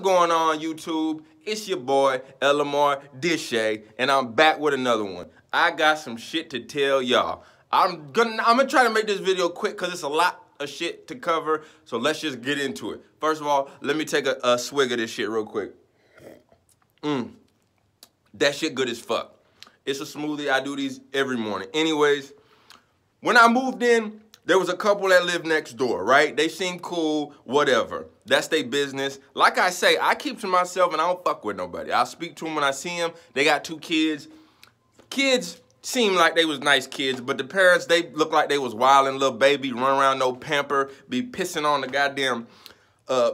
going on, YouTube? It's your boy, Lamar Dishay, and I'm back with another one. I got some shit to tell y'all. I'm gonna try to make this video quick because it's a lot of shit to cover, so let's just get into it. First of all, let me take a swig of this shit real quick. That shit good as fuck. It's a smoothie. I do these every morning. Anyways, when I moved in, there was a couple that lived next door, right? They seemed cool, whatever. That's their business. Like I say, I keep to myself and I don't fuck with nobody. I'll speak to them when I see them. They got 2 kids. Kids seem like they was nice kids, but the parents, they look like they was wilding, little baby, run around no pamper, be pissing on the goddamn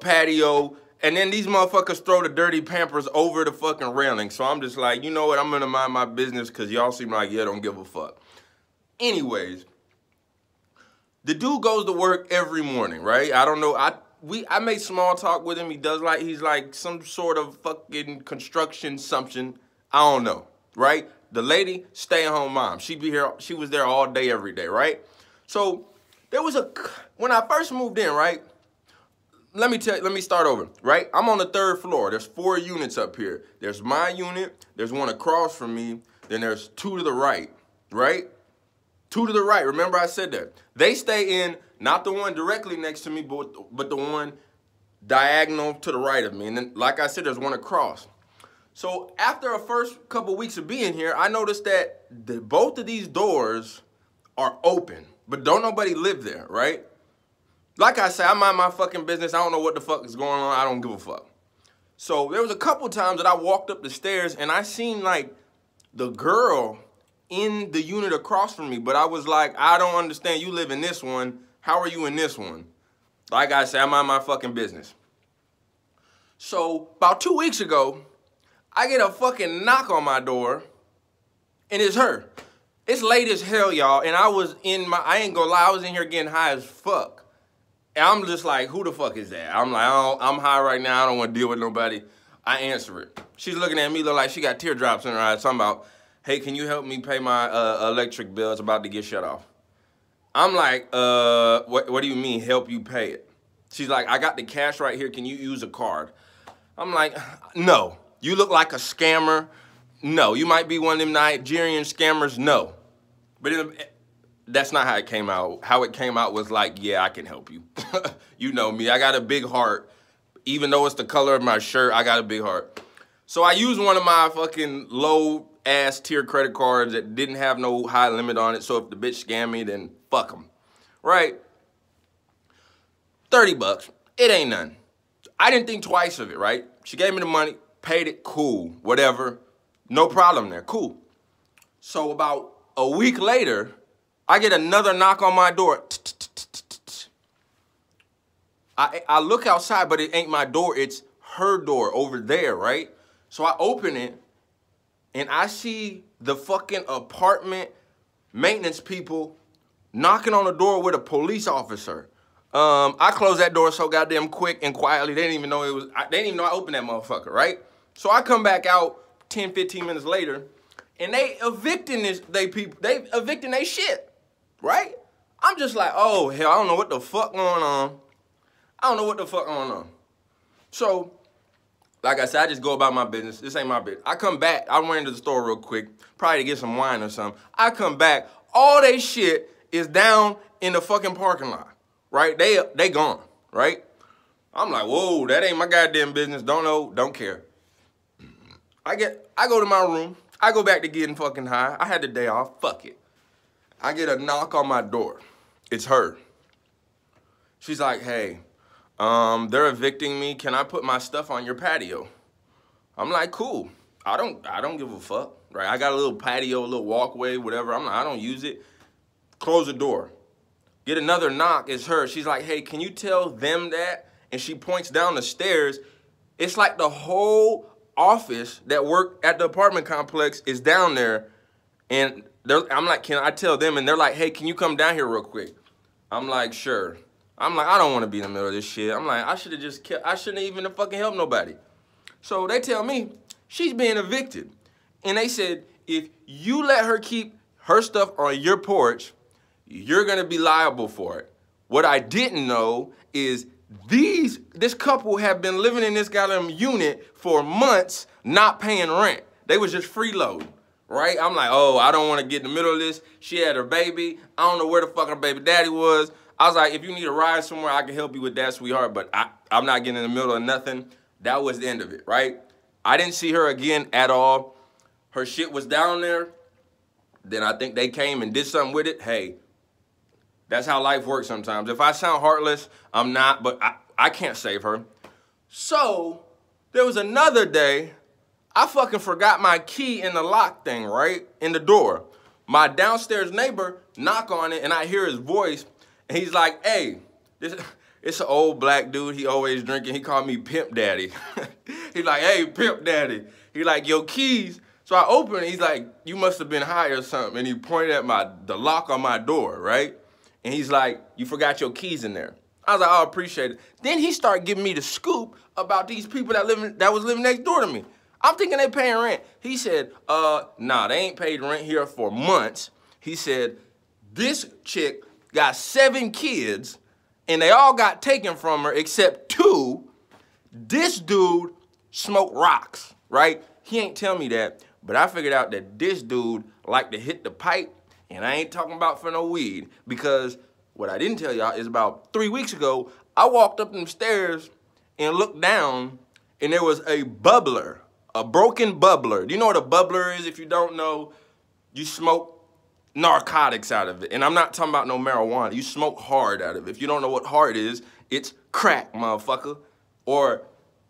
patio. And then these motherfuckers throw the dirty Pampers over the fucking railing. So I'm just like, you know what? I'm gonna mind my business because y'all seem like you don't give a fuck. Anyways, the dude goes to work every morning, right? I don't know. I made small talk with him. He's like some sort of fucking construction something. I don't know, right? The lady, stay-at-home mom. She be here. She was there all day, every day, right? So there was when I first moved in, right? Let me start over, right? I'm on the 3rd floor. There's 4 units up here. There's my unit. There's one across from me. Then there's 2 to the right, right? 2 to the right. Remember I said that. They stay in, not the one directly next to me, but the one diagonal to the right of me. And then, like I said, there's one across. So after a first couple weeks of being here, I noticed that both of these doors are open, but don't nobody live there, right? Like I said, I mind my fucking business. I don't know what the fuck is going on. I don't give a fuck. So there was a couple times that I walked up the stairs and I seen like the girl in the unit across from me, but I was like, I don't understand. You live in this one. How are you in this one? Like I said, I mind my fucking business. So about 2 weeks ago, I get a fucking knock on my door and it's her. It's late as hell, y'all. And I ain't gonna lie, I was in here getting high as fuck. And I'm just like, who the fuck is that? I'm like, oh, I'm high right now. I don't want to deal with nobody. I answer it. She's looking at me, look like she got teardrops in her eyes. Talking about, hey, can you help me pay my electric bill? It's about to get shut off. I'm like, what do you mean, help you pay it? She's like, I got the cash right here. Can you use a card? I'm like, no. You look like a scammer. No. You might be one of them Nigerian scammers. No. But that's not how it came out. How it came out was like, yeah, I can help you. You know me. I got a big heart. Even though it's the color of my shirt, I got a big heart. So I used one of my fucking low-ass tier credit cards that didn't have no high limit on it. So if the bitch scammed me, then fuck them. Right? 30 bucks. It ain't nothing. I didn't think twice of it, right? She gave me the money, paid it, cool, whatever. No problem there, cool. So about a week later, I get another knock on my door. I look outside, but it ain't my door. It's her door over there, right? So I open it, and I see the fucking apartment maintenance people knocking on the door with a police officer. I closed that door so goddamn quick and quietly. They didn't even know they didn't even know I opened that motherfucker, right? So I come back out 10, 15 minutes later, and they evicting they evicting they shit, right? I'm just like, oh hell, I don't know what the fuck going on. I don't know what the fuck going on. So, like I said, I just go about my business. This ain't my business. I come back. I went into the store real quick, probably to get some wine or something. I come back. All they shit is down in the fucking parking lot, right? They gone, right? I'm like, whoa, that ain't my goddamn business. Don't know, don't care. I go to my room. I go back to getting fucking high. I had the day off. Fuck it. I get a knock on my door. It's her. She's like, hey, they're evicting me. Can I put my stuff on your patio? I'm like, cool. I don't give a fuck, right? I got a little patio, a little walkway, whatever. I'm like, I don't use it. Close the door. Get another knock. It's her. She's like, hey, can you tell them that? And she points down the stairs. It's like the whole office that worked at the apartment complex is down there. And I'm like, can I tell them? And they're like, hey, can you come down here real quick? I'm like, sure. I'm like, I don't want to be in the middle of this shit. I'm like, I shouldn't even have fucking helped nobody. So they tell me she's being evicted. And they said, if you let her keep her stuff on your porch, you're going to be liable for it. What I didn't know is This couple have been living in this goddamn unit for months, not paying rent. They was just freeloading, right? I'm like, oh, I don't want to get in the middle of this. She had her baby. I don't know where the fuck her baby daddy was. I was like, if you need a ride somewhere, I can help you with that, sweetheart, but I'm not getting in the middle of nothing. That was the end of it, right? I didn't see her again at all. Her shit was down there. Then I think they came and did something with it. Hey, that's how life works sometimes. If I sound heartless, I'm not, but I can't save her. So there was another day, I fucking forgot my key in the lock thing, right? In the door. My downstairs neighbor knock on it and I hear his voice and he's like, hey, it's an old black dude. He always drinking. He called me Pimp Daddy. He's like, hey, Pimp Daddy. He like, your keys. So I open it. He's like, you must have been high or something. And he pointed at the lock on my door, right? And he's like, you forgot your keys in there. I was like, oh, I appreciate it. Then he started giving me the scoop about these people that was living next door to me. I'm thinking they paying rent. He said, nah, they ain't paid rent here for months. He said, this chick got 7 kids, and they all got taken from her except 2. This dude smoked rocks, right? He ain't tell me that, but I figured out that this dude liked to hit the pipe, and I ain't talking about for no weed, because what I didn't tell y'all is about 3 weeks ago, I walked up them stairs and looked down, and there was a bubbler, a broken bubbler. Do you know what a bubbler is? If you don't know, you smoke narcotics out of it. And I'm not talking about no marijuana. You smoke hard out of it. If you don't know what hard is, it's crack, motherfucker. Or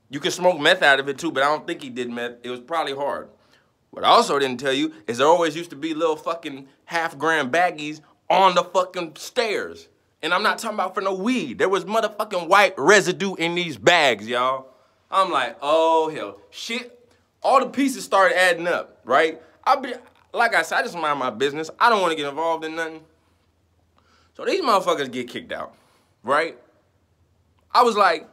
you can smoke meth out of it too, but I don't think he did meth. It was probably hard. What I also didn't tell you is there always used to be little fucking half-gram baggies on the fucking stairs. And I'm not talking about for no weed. There was motherfucking white residue in these bags, y'all. I'm like, oh, hell. Shit. All the pieces started adding up, right? Like I said, I just mind my business. I don't want to get involved in nothing. So these motherfuckers get kicked out, right? I was like,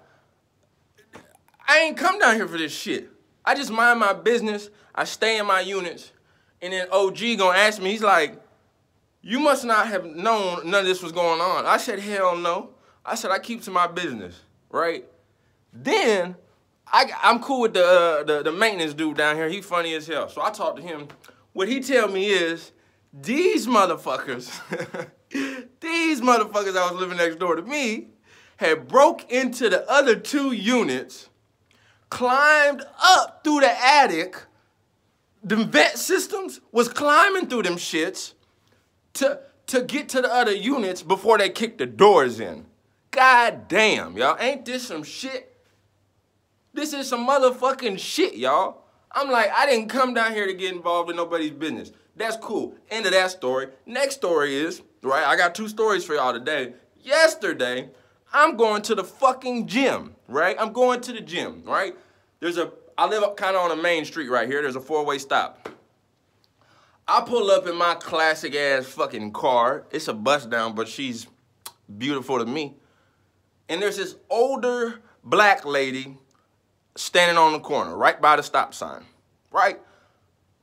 I ain't come down here for this shit. I just mind my business. I stay in my units. And then OG gonna ask me, he's like, you must not have known none of this was going on. I said, hell no. I said, I keep to my business, right? Then, I'm cool with the maintenance dude down here. He funny as hell. So I talked to him. What he tell me is, these motherfuckers, these motherfuckers that was living next door to me, had broke into the other 2 units, climbed up through the attic, the vent systems was climbing through them shits to get to the other units before they kicked the doors in. God damn, y'all. Ain't this some shit? This is some motherfucking shit, y'all. I'm like, I didn't come down here to get involved in nobody's business. That's cool. End of that story. Next story is, right, I got 2 stories for y'all today. Yesterday, I'm going to the fucking gym, right? I'm going to the gym, right? I live up kind of on a main street right here. There's a 4-way stop. I pull up in my classic ass fucking car. It's a bust down, but she's beautiful to me. And there's this older black lady standing on the corner, right by the stop sign, right?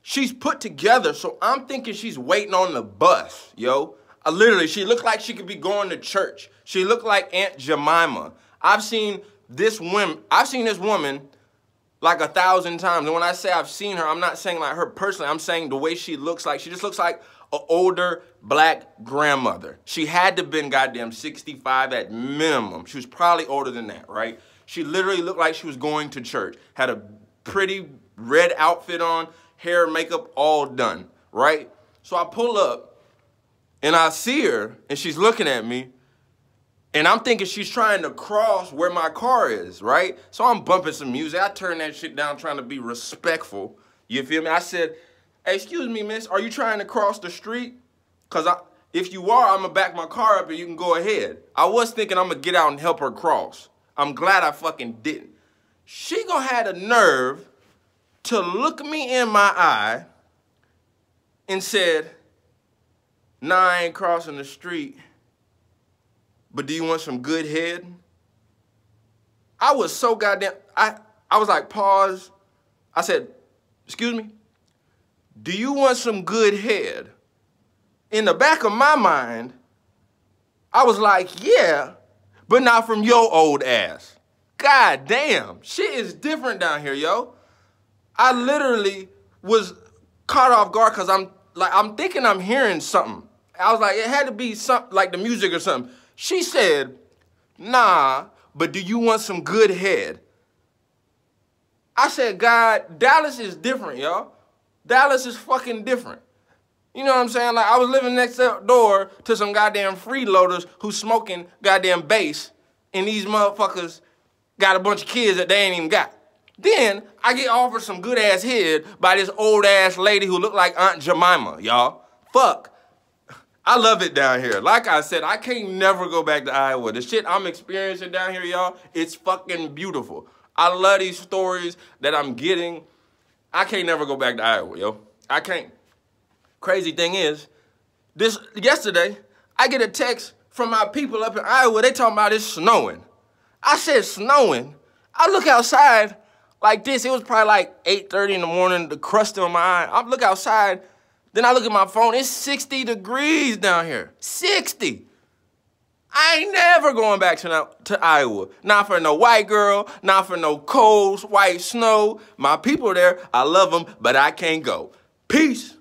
She's put together, so I'm thinking she's waiting on the bus, yo. Literally, she looked like she could be going to church. She looked like Aunt Jemima. I've seen this woman like 1,000 times. And when I say I've seen her, I'm not saying like her personally. I'm saying the way she looks like. She just looks like an older black grandmother. She had to have been goddamn 65 at minimum. She was probably older than that, right? She literally looked like she was going to church. Had a pretty red outfit on, hair, makeup, all done, right? So I pull up, and I see her, and she's looking at me, and I'm thinking she's trying to cross where my car is, right? So I'm bumping some music. I turn that shit down trying to be respectful. You feel me? I said, hey, excuse me, miss, are you trying to cross the street? Because if you are, I'm going to back my car up and you can go ahead. I was thinking I'm going to get out and help her cross. I'm glad I fucking didn't. She gonna have the nerve to look me in my eye and said, nah, I ain't crossing the street, but do you want some good head? I was so goddamn, I was like, pause. I said, excuse me, do you want some good head? In the back of my mind, I was like, yeah, but not from your old ass. God damn, shit is different down here, yo. I literally was caught off guard because I'm thinking I'm hearing something. I was like, it had to be something like the music or something. She said, nah, but do you want some good head? I said, God, Dallas is different, y'all. Dallas is fucking different. You know what I'm saying? Like, I was living next door to some goddamn freeloaders who smoking goddamn bass, and these motherfuckers got a bunch of kids that they ain't even got. Then I get offered some good-ass head by this old-ass lady who looked like Aunt Jemima, y'all. Fuck. I love it down here. Like I said, I can't never go back to Iowa. The shit I'm experiencing down here, y'all, it's fucking beautiful. I love these stories that I'm getting. I can't never go back to Iowa, yo. I can't. Crazy thing is, yesterday, I get a text from my people up in Iowa. They talking about it's snowing. I said snowing. I look outside like this. It was probably like 8:30 in the morning, the crust on my eye. I look outside, then I look at my phone. It's 60 degrees down here. 60. I ain't never going back to Iowa. Not for no white girl, not for no cold white snow. My people there, I love them, but I can't go. Peace.